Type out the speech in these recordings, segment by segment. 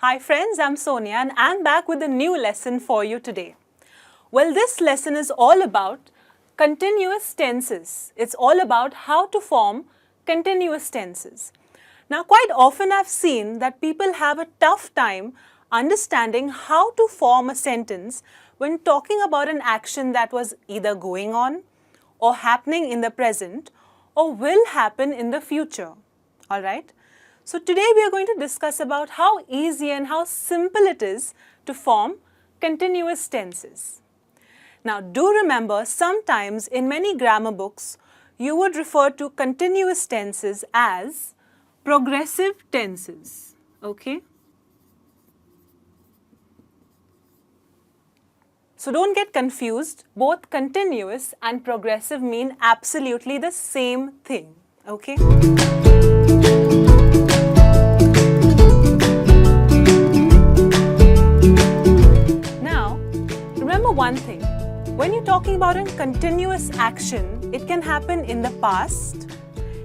Hi friends, I'm Sonia and I'm back with a new lesson for you today. Well, this lesson is all about continuous tenses. It's all about how to form continuous tenses. Now, quite often I've seen that people have a tough time understanding how to form a sentence when talking about an action that was either going on or happening in the present or will happen in the future. All right? So today we are going to discuss about how easy and how simple it is to form continuous tenses. Now do remember, sometimes in many grammar books you would refer to continuous tenses as progressive tenses. Okay? So don't get confused, both continuous and progressive mean absolutely the same thing. Okay? Remember one thing, when you're talking about a continuous action, it can happen in the past,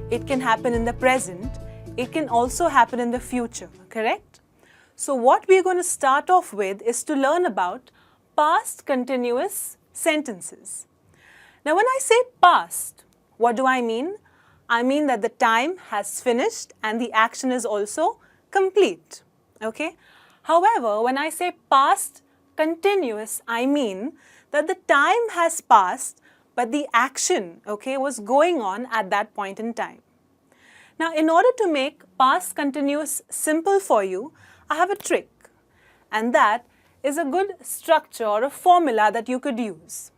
it can happen in the present, it can also happen in the future, correct? So what we're going to start off with is to learn about past continuous sentences. Now when I say past, what do I mean? I mean that the time has finished and the action is also complete, okay? However, when I say past continuous, I mean that the time has passed, but the action, okay, was going on at that point in time. Now, in order to make past continuous simple for you, I have a trick, and that is a good structure or a formula that you could use.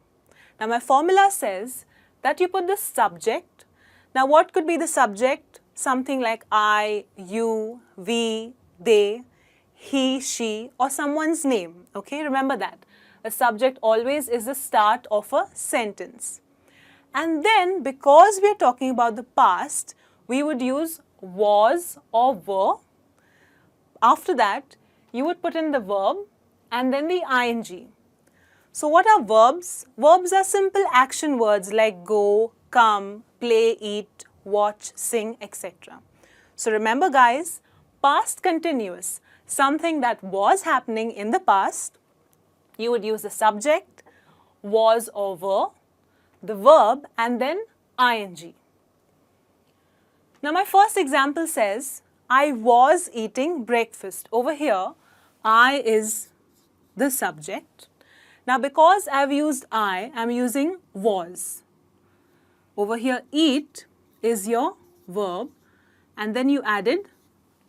Now, my formula says that you put the subject. Now, what could be the subject? Something like I, you, we, they, he, she, or someone's name. Okay, remember that. The subject always is the start of a sentence. And then, because we are talking about the past, we would use was or were. After that, you would put in the verb and then the ing. So what are verbs? Verbs are simple action words like go, come, play, eat, watch, sing, etc. So remember guys, past continuous, something that was happening in the past, you would use the subject, was or were, the verb and then ing. Now my first example says, I was eating breakfast. Over here, I is the subject. Now because I've used I, I'm using was. Over here, eat is your verb and then you added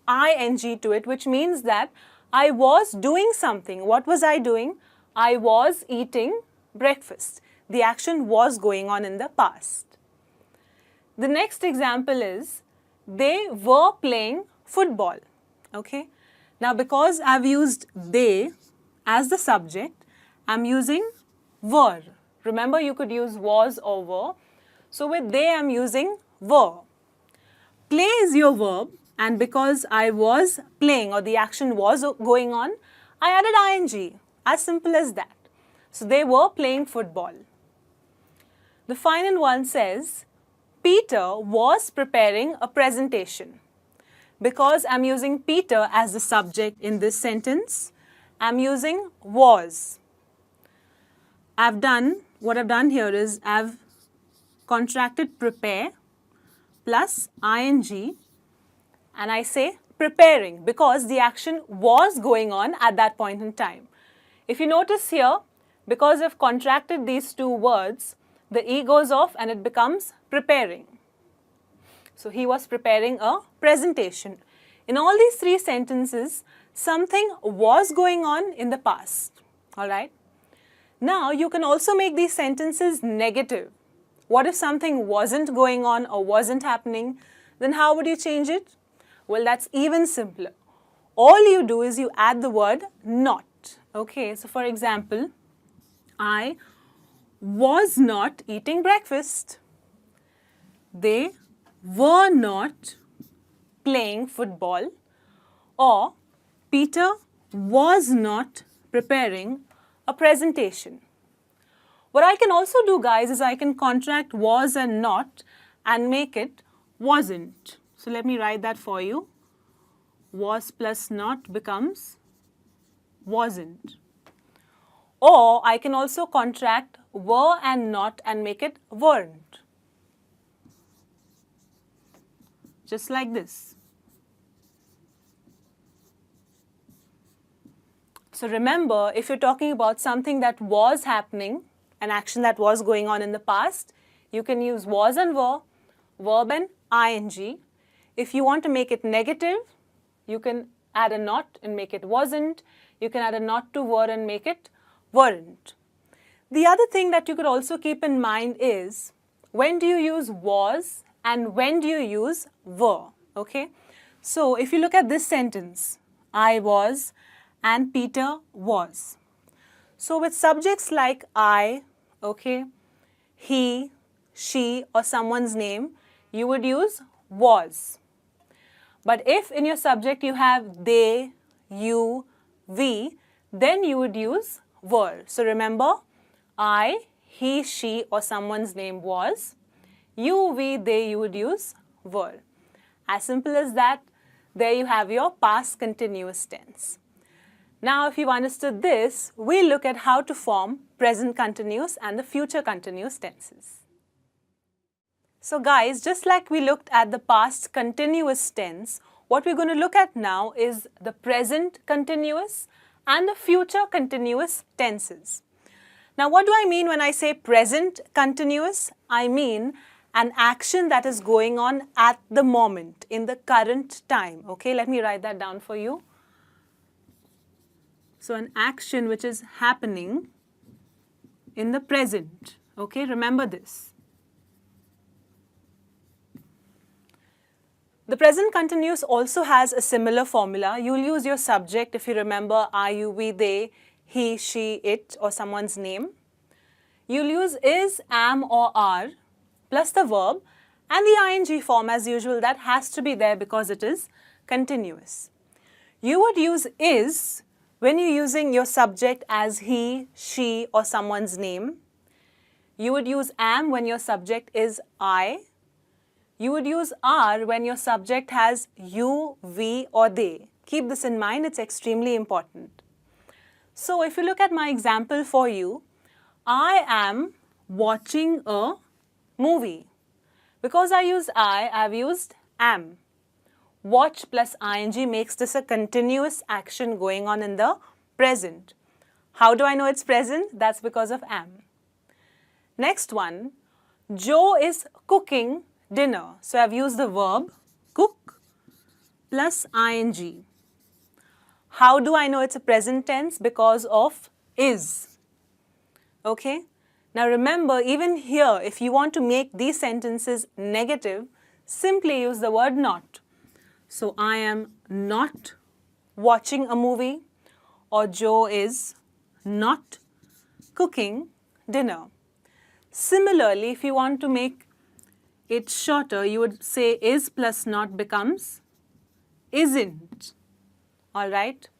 ing to it, which means that I was doing something. What was I doing? I was eating breakfast. The action was going on in the past. The next example is, they were playing football. Okay. Now because I've used they as the subject, I'm using were. Remember, you could use was or were. So with they, I'm using were. Play is your verb, and because I was playing or the action was going on, I added ing. As simple as that. So they were playing football. The final one says, Peter was preparing a presentation. Because I'm using Peter as the subject in this sentence, I'm using was. What I've done here is I've contracted prepare plus ing, and I say preparing because the action was going on at that point in time. If you notice here, because I've contracted these two words, the e goes off and it becomes preparing. So he was preparing a presentation. In all these three sentences, something was going on in the past. All right. Now you can also make these sentences negative. What if something wasn't going on or wasn't happening? Then how would you change it? Well, that's even simpler. All you do is you add the word not. Okay, so for example, I was not eating breakfast. They were not playing football. Or Peter was not preparing a presentation. What I can also do, guys, is I can contract was and not and make it wasn't. So let me write that for you. Was plus not becomes wasn't. Or I can also contract were and not and make it weren't. Just like this. So remember, if you're talking about something that was happening, an action that was going on in the past, you can use was and were, verb and ing. If you want to make it negative, you can add a not and make it wasn't. You can add a not to were and make it weren't. The other thing that you could also keep in mind is, when do you use was and when do you use were, okay? So if you look at this sentence, I was and Peter was. So with subjects like I, okay, he, she or someone's name, you would use was. But if in your subject you have they, you, we, then you would use were. So remember, I, he, she or someone's name was. You, we, they, you would use were. As simple as that. There you have your past continuous tense. Now, if you've understood this, we'll look at how to form present continuous and the future continuous tenses. So guys, just like we looked at the past continuous tense, what we're going to look at now is the present continuous and the future continuous tenses. Now, what do I mean when I say present continuous? I mean an action that is going on at the moment, in the current time. Okay, let me write that down for you. So an action which is happening in the present. Okay, remember this. The present continuous also has a similar formula. You'll use your subject if you remember I, you, we, they, he, she, it or someone's name. You'll use is, am or are plus the verb and the ing form as usual. That has to be there because it is continuous. You would use is when you're using your subject as he, she or someone's name. You would use am when your subject is I. You would use are when your subject has you, we or they. Keep this in mind, it's extremely important. So if you look at my example for you, I am watching a movie. Because I use I've used am. Watch plus ing makes this a continuous action going on in the present. How do I know it's present? That's because of am. Next one, Joe is cooking dinner. So I've used the verb cook plus ing. How do I know it's a present tense? Because of is. Okay? Now remember, even here, if you want to make these sentences negative, simply use the word not. So I am not watching a movie, or Joe is not cooking dinner. Similarly, if you want to make it shorter, you would say is plus not becomes isn't. Alright?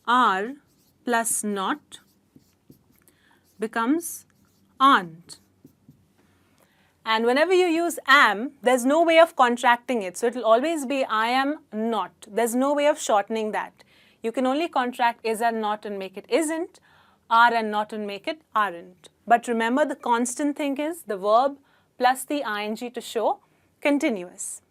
Are plus not becomes aren't. And whenever you use am, there's no way of contracting it. So it will always be I am not. There's no way of shortening that. You can only contract is and not and make it isn't, are and not and make it aren't. But remember, the constant thing is the verb plus the ing to show continuous.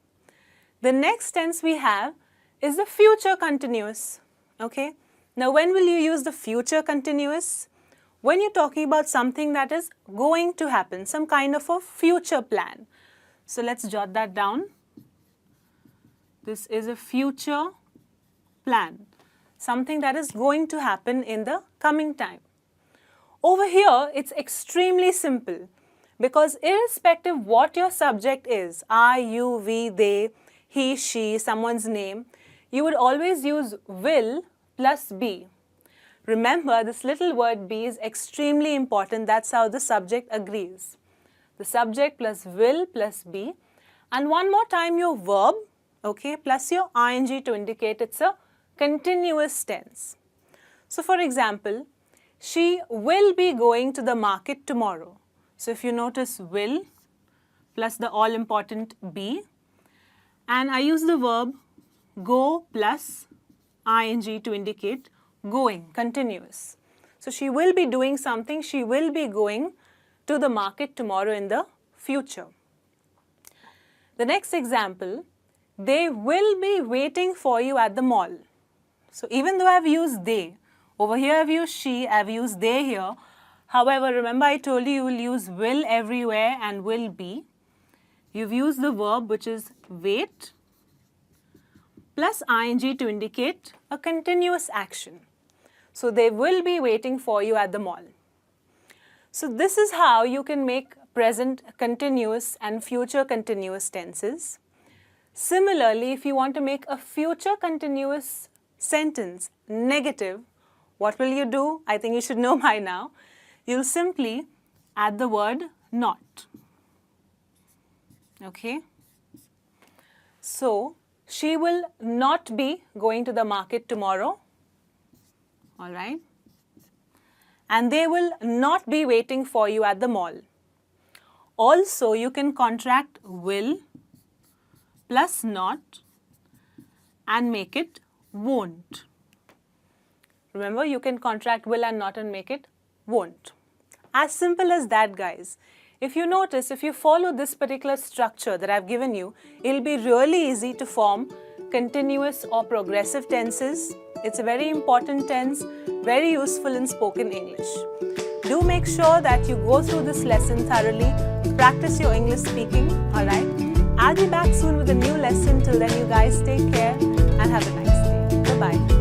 The next tense we have is the future continuous. Okay? Now when will you use the future continuous? When you're talking about something that is going to happen, some kind of a future plan. So let's jot that down. This is a future plan, something that is going to happen in the coming time. Over here, it's extremely simple because irrespective what your subject is, I, you, we, they, he, she, someone's name, you would always use will plus be. Remember, this little word be is extremely important. That's how the subject agrees. The subject plus will plus be. And one more time your verb, okay, plus your ing to indicate it's a continuous tense. So for example, she will be going to the market tomorrow. So if you notice will plus the all important be. And I use the verb go plus ing to indicate going, continuous. So she will be doing something, she will be going to the market tomorrow in the future. The next example, they will be waiting for you at the mall. So even though I've used they, over here I've used she, I've used they here. However, remember I told you will use will everywhere and will be. You've used the verb which is wait plus ing to indicate a continuous action. So they will be waiting for you at the mall. So this is how you can make present continuous and future continuous tenses. Similarly, if you want to make a future continuous sentence negative, what will you do? I think you should know by now. You'll simply add the word not. Okay? So, she will not be going to the market tomorrow. All right? And they will not be waiting for you at the mall. Also, you can contract will plus not and make it won't. Remember, you can contract will and not and make it won't. As simple as that, guys. If you notice, if you follow this particular structure that I've given you, it'll be really easy to form continuous or progressive tenses. It's a very important tense, very useful in spoken English. Do make sure that you go through this lesson thoroughly, practice your English speaking, alright? I'll be back soon with a new lesson. Till then, you guys take care and have a nice day. Bye-bye.